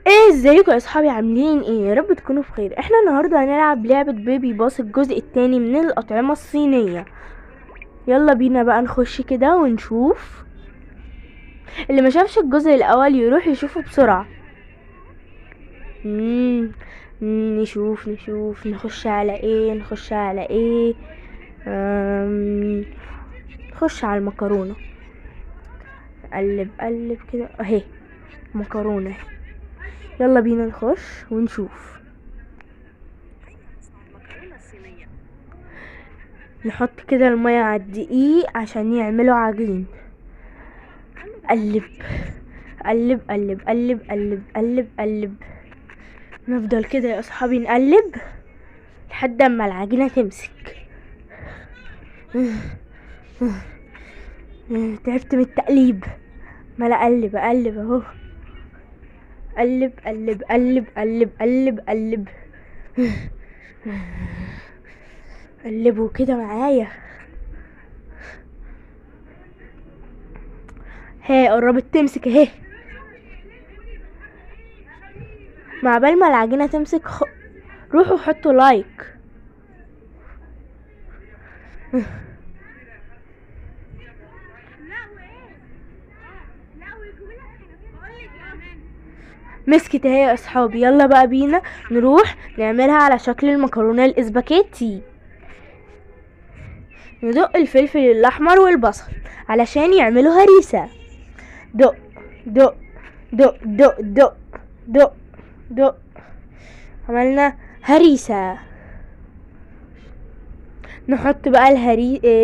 ايه ازيكم يا اصحابي؟ عاملين ايه؟ يا رب تكونوا بخير. احنا النهارده هنلعب لعبه بيبي باص الجزء التاني من الاطعمه الصينيه. يلا بينا بقى نخش كده ونشوف. اللي ما شافش الجزء الاول يروح يشوفه بسرعه. مم. نشوف نخش على ايه. نخش على المكرونه. قلب كده اهي مكرونه. يلا بينا نخش ونشوف. نحط كده المية على الدقيق عشان يعملوا عجين. قلب قلب. نفضل كده يا اصحابي نقلب لحد اما العجينة تمسك. تعبت من التقليب. ما لا اقلب اهو. قلب. قلبوا كده معايا. هي قربت تمسك اهي. مع بال ما العجينة تمسك روحوا حطوا لايك. مسكت اهي يا اصحابي. يلا بقى بينا نروح نعملها على شكل المكرونة الاسباجيتي. ندق الفلفل الاحمر والبصل علشان يعملوا هريسة. دق دق دق دق دق دق دق. عملنا هريسة. نحط بقى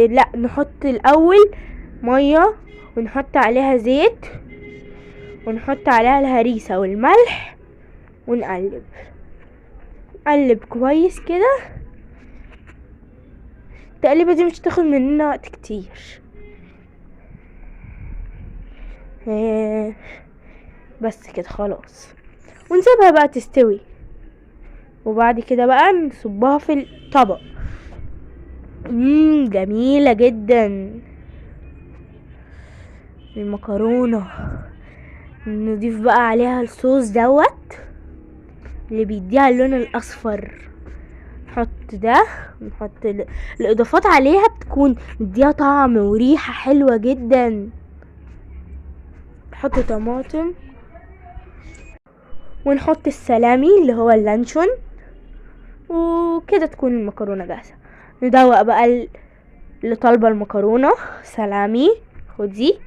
لا، نحط الاول مية ونحط عليها زيت ونحط عليها الهريسة والملح ونقلب. قلب كويس كده. التقليبة دي مش تاخد مننا وقت كتير. بس كده خلاص. ونسيبها بقى تستوي. وبعد كده بقى نصبها في الطبق. جميلة جدا المكرونة. نضيف بقى عليها الصوص دوت اللي بيديها اللون الاصفر. نحط ده ونحط الاضافات عليها بتكون مديها طعم وريحة حلوة جدا. نحط طماطم ونحط السلامي اللي هو اللانشون. وكده تكون المكرونة جاهزة. ندوق بقى اللي طالبة المكرونة. سلامي خدي.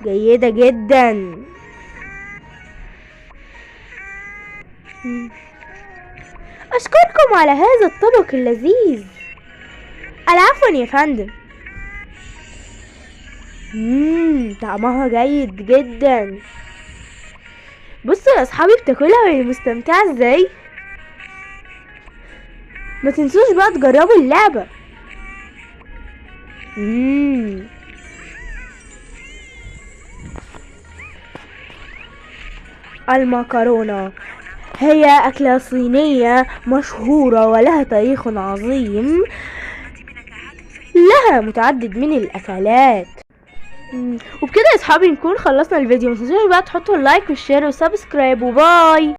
جيدة جدا. اشكركم على هذا الطبق اللذيذ. العفو يا فندم. طعمها جيد جدا. بصوا يا اصحابي بتاكلها وهي مستمتعة ازاي. ما تنسوش بقى تجربوا اللعبة. المكرونة هي أكلة صينية مشهورة ولها تاريخ عظيم. لها متعدد من الأكلات. وبكده يا اصحابي نكون خلصنا الفيديو. متنسوش بقى تحطوا اللايك والشير والسبسكرايب. وباي.